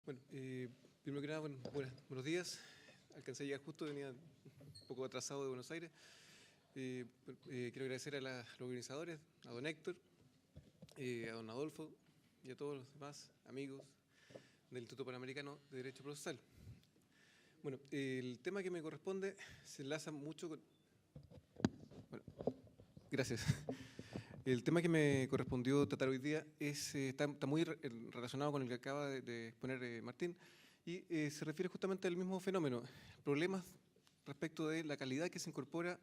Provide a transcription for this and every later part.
Bueno, primero que nada, buenos días. Alcancé a llegar justo, venía un poco atrasado de Buenos Aires. Quiero agradecer a los organizadores, a don Héctor, a don Adolfo y a todos los demás amigos del Instituto Panamericano de Derecho Procesal. Bueno, el tema que me corresponde se enlaza mucho con... Bueno, gracias. El tema que me correspondió tratar hoy día está muy relacionado con el que acaba de exponer Martín y se refiere justamente al mismo fenómeno, problemas respecto de la calidad que se incorpora,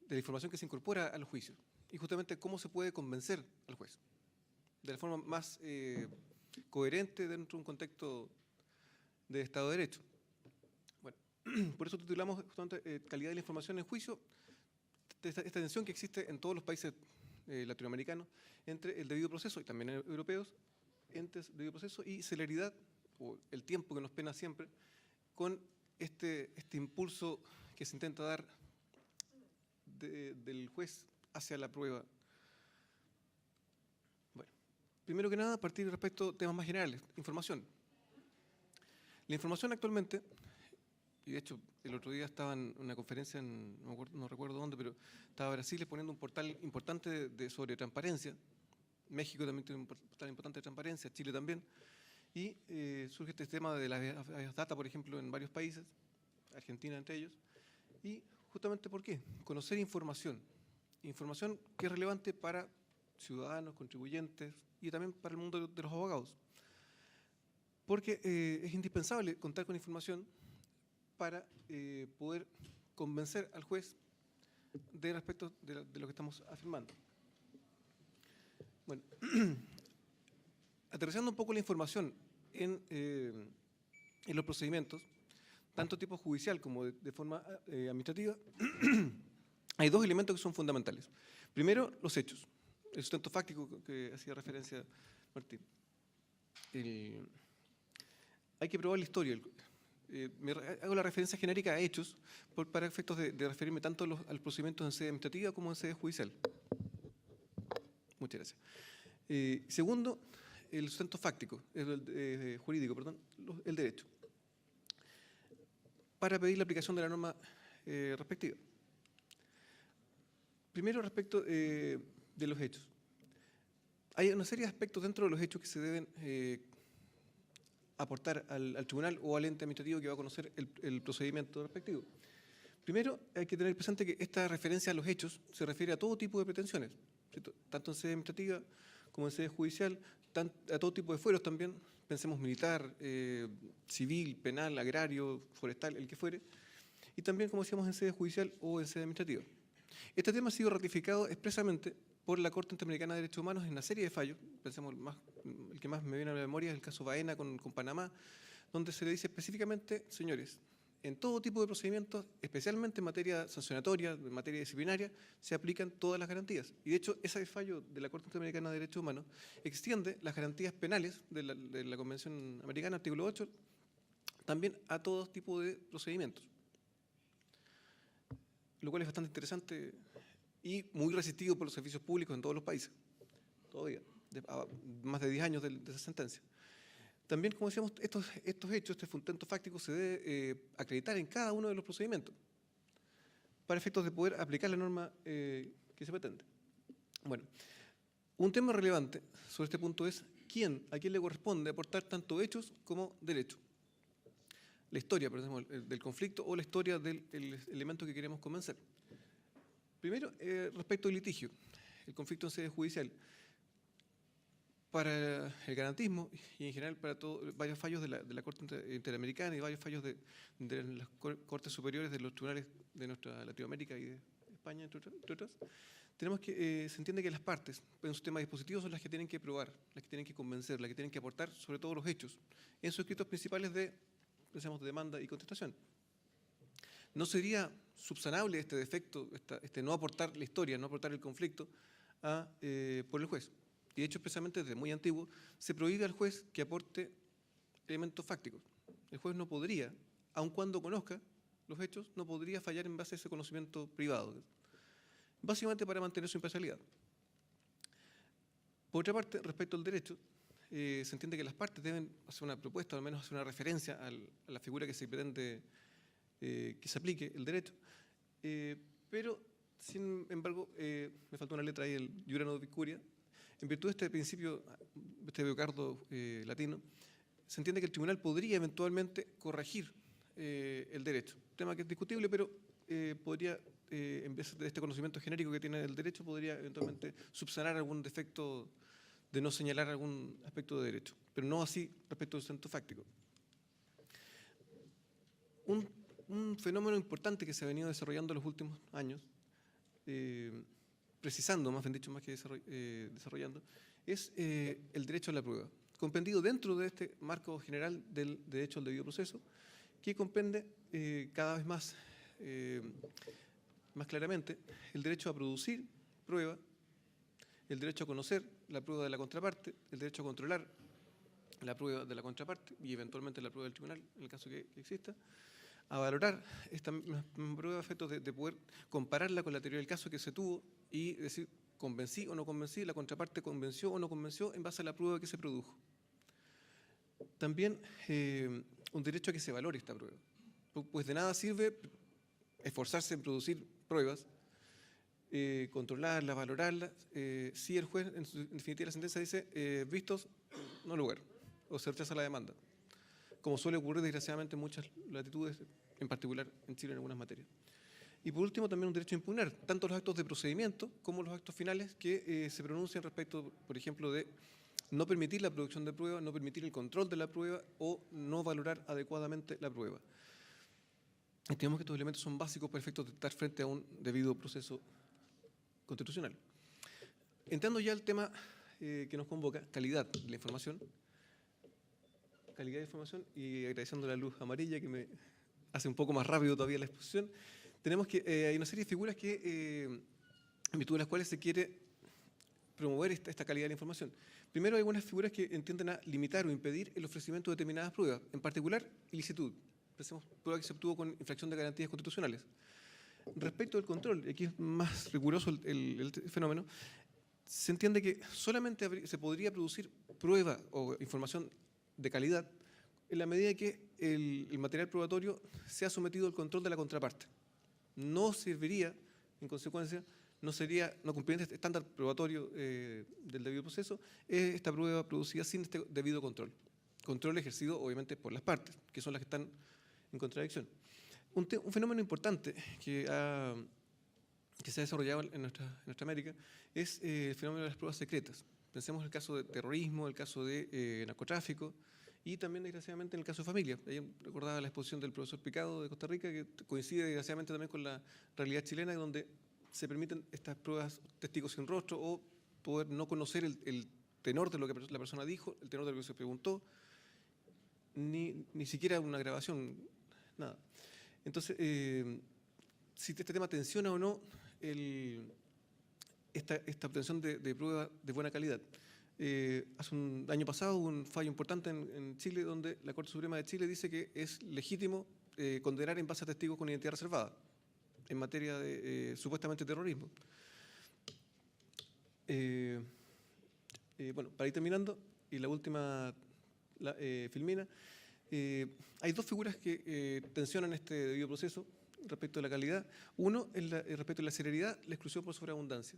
de la información que se incorpora al juicio y justamente cómo se puede convencer al juez de la forma más coherente dentro de un contexto de Estado de Derecho. Bueno, por eso titulamos justamente calidad de la información en juicio, esta tensión que existe en todos los países latinoamericanos entre el debido proceso y también europeos, entre el debido proceso y celeridad, o el tiempo que nos pena siempre, con este impulso que se intenta dar del juez hacia la prueba. Bueno, primero que nada, partir respecto a temas más generales, información. La información actualmente, y de hecho el otro día estaba en una conferencia, no recuerdo dónde, pero estaba Brasil exponiendo un portal importante sobre transparencia. México también tiene un portal importante de transparencia, Chile también. Y surge este tema de las data, por ejemplo, en varios países, Argentina entre ellos. Y justamente ¿por qué? Conocer información. Información que es relevante para ciudadanos, contribuyentes y también para el mundo de los abogados. Porque es indispensable contar con información para poder convencer al juez de respecto de lo que estamos afirmando. Bueno, aterrizando un poco la información en los procedimientos, tanto tipo judicial como de forma administrativa, hay dos elementos que son fundamentales. Primero, los hechos, el sustento fáctico que hacía referencia Martín. Hay que probar la historia. Hago la referencia genérica a hechos para efectos de referirme tanto a los procedimientos en sede administrativa como en sede judicial. Muchas gracias. Segundo, el sustento fáctico, jurídico, perdón, el derecho, para pedir la aplicación de la norma respectiva. Primero, respecto de los hechos. Hay una serie de aspectos dentro de los hechos que se deben aportar al tribunal o al ente administrativo que va a conocer el procedimiento respectivo. Primero, hay que tener presente que esta referencia a los hechos se refiere a todo tipo de pretensiones, ¿cierto? Tanto en sede administrativa como en sede judicial, a todo tipo de fueros también, pensemos militar, civil, penal, agrario, forestal, el que fuere, y también, como decíamos, en sede judicial o en sede administrativa. Este tema ha sido ratificado expresamente por la Corte Interamericana de Derechos Humanos en una serie de fallos. Pensemos, el que más me viene a la memoria es el caso Baena con Panamá, donde se le dice específicamente, señores, en todo tipo de procedimientos, especialmente en materia sancionatoria, en materia disciplinaria, se aplican todas las garantías. Y de hecho, ese fallo de la Corte Interamericana de Derechos Humanos extiende las garantías penales de la Convención Americana, artículo 8, también a todo tipo de procedimientos. Lo cual es bastante interesante y muy resistido por los servicios públicos en todos los países, todavía, más de 10 años de esa sentencia. También, como decíamos, estos hechos, este sustento fáctico se debe acreditar en cada uno de los procedimientos para efectos de poder aplicar la norma que se pretende. Bueno, un tema relevante sobre este punto es a quién le corresponde aportar tanto hechos como derecho. La historia, por ejemplo, del conflicto o la historia del elemento que queremos convencer. Primero, respecto al litigio, el conflicto en sede judicial. Para el garantismo y en general para varios fallos de la Corte Interamericana y varios fallos de las Cortes Superiores de los tribunales de nuestra Latinoamérica y de España, entre otras, tenemos que, se entiende que las partes en su tema dispositivo son las que tienen que probar, las que tienen que convencer, las que tienen que aportar sobre todo los hechos en sus escritos principales pensemos, de demanda y contestación. ¿No sería subsanable este defecto, este no aportar la historia, no aportar el conflicto por el juez? Y de hecho, expresamente desde muy antiguo, se prohíbe al juez que aporte elementos fácticos. El juez no podría, aun cuando conozca los hechos, no podría fallar en base a ese conocimiento privado, básicamente para mantener su imparcialidad. Por otra parte, respecto al derecho, se entiende que las partes deben hacer una propuesta, o al menos hacer una referencia a la figura que se pretende que se aplique el derecho, pero, sin embargo, me faltó una letra ahí, el iura non curia. En virtud de este principio, este biocardo latino, se entiende que el tribunal podría eventualmente corregir el derecho. Tema que es discutible, pero podría, en vez de este conocimiento genérico que tiene el derecho, podría eventualmente subsanar algún defecto de no señalar algún aspecto de derecho, pero no así respecto del sustento fáctico. Un fenómeno importante que se ha venido desarrollando en los últimos años, precisando, más bien dicho, más que desarrollando, es el derecho a la prueba, comprendido dentro de este marco general del derecho al debido proceso, que comprende cada vez más claramente el derecho a producir prueba, el derecho a conocer la prueba de la contraparte, el derecho a controlar la prueba de la contraparte y eventualmente la prueba del tribunal, en el caso que exista, a valorar esta prueba a efectos de poder compararla con la teoría del caso que se tuvo y decir, convencí o no convencí, la contraparte convenció o no convenció en base a la prueba que se produjo. También un derecho a que se valore esta prueba, pues de nada sirve esforzarse en producir pruebas, controlarlas, valorarlas, si el juez, en definitiva la sentencia dice, vistos, no lugar, o se rechaza la demanda, como suele ocurrir desgraciadamente en muchas latitudes, en particular en Chile en algunas materias. Y por último, también un derecho a impugnar, tanto los actos de procedimiento como los actos finales que se pronuncian respecto, por ejemplo, de no permitir la producción de prueba, no permitir el control de la prueba o no valorar adecuadamente la prueba. Entendemos que estos elementos son básicos para efectos de estar frente a un debido proceso constitucional. Entrando ya al tema que nos convoca, calidad de la información. Calidad de información, y agradeciendo la luz amarilla que me hace un poco más rápido todavía la exposición, tenemos que hay una serie de figuras que, en virtud de las cuales se quiere promover esta calidad de la información. Primero, hay algunas figuras que entienden a limitar o impedir el ofrecimiento de determinadas pruebas, en particular, ilicitud. Pensemos prueba que se obtuvo con infracción de garantías constitucionales. Respecto al control, aquí es más riguroso el fenómeno, se entiende que solamente se podría producir prueba o información de calidad en la medida que el material probatorio sea sometido al control de la contraparte. No serviría, en consecuencia, no cumpliría este estándar probatorio del debido proceso, esta prueba producida sin este debido control. Control ejercido, obviamente, por las partes, que son las que están en contradicción. Un fenómeno importante que se ha desarrollado en nuestra América es el fenómeno de las pruebas secretas. Pensemos en el caso de terrorismo, el caso de narcotráfico y también, desgraciadamente, en el caso de familia. Ahí recordaba la exposición del profesor Picado de Costa Rica, que coincide, desgraciadamente, también con la realidad chilena, donde se permiten estas pruebas testigos sin rostro o poder no conocer el tenor de lo que la persona dijo, el tenor de lo que se preguntó, ni siquiera una grabación, nada. Entonces, si este tema tensiona o no esta obtención de prueba de buena calidad. Hace un año pasado hubo un fallo importante en Chile donde la Corte Suprema de Chile dice que es legítimo condenar en base a testigos con identidad reservada en materia de supuestamente terrorismo. Bueno, para ir terminando, y la última filmina, hay dos figuras que tensionan este debido proceso respecto a la calidad. Uno es respecto a la celeridad, la exclusión por sobreabundancia,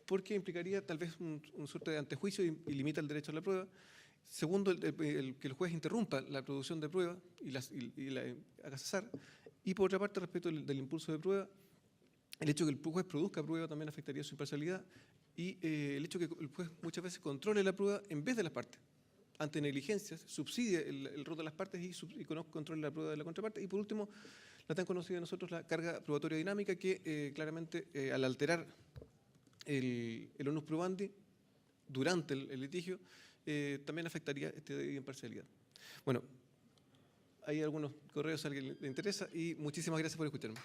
porque implicaría tal vez un suerte de antejuicio y limita el derecho a la prueba. Segundo, que el juez interrumpa la producción de prueba y la haga cesar. Y por otra parte, respecto del impulso de prueba, el hecho de que el juez produzca prueba también afectaría su imparcialidad y el hecho de que el juez muchas veces controle la prueba en vez de las partes. Ante negligencias, subsidia el rol de las partes y controle la prueba de la contraparte. Y por último, la tan conocida de nosotros, la carga probatoria dinámica, que claramente al alterar el onus probandi durante el litigio, también afectaría este debido de imparcialidad. Bueno, hay algunos correos a alguien le interesa y muchísimas gracias por escucharme.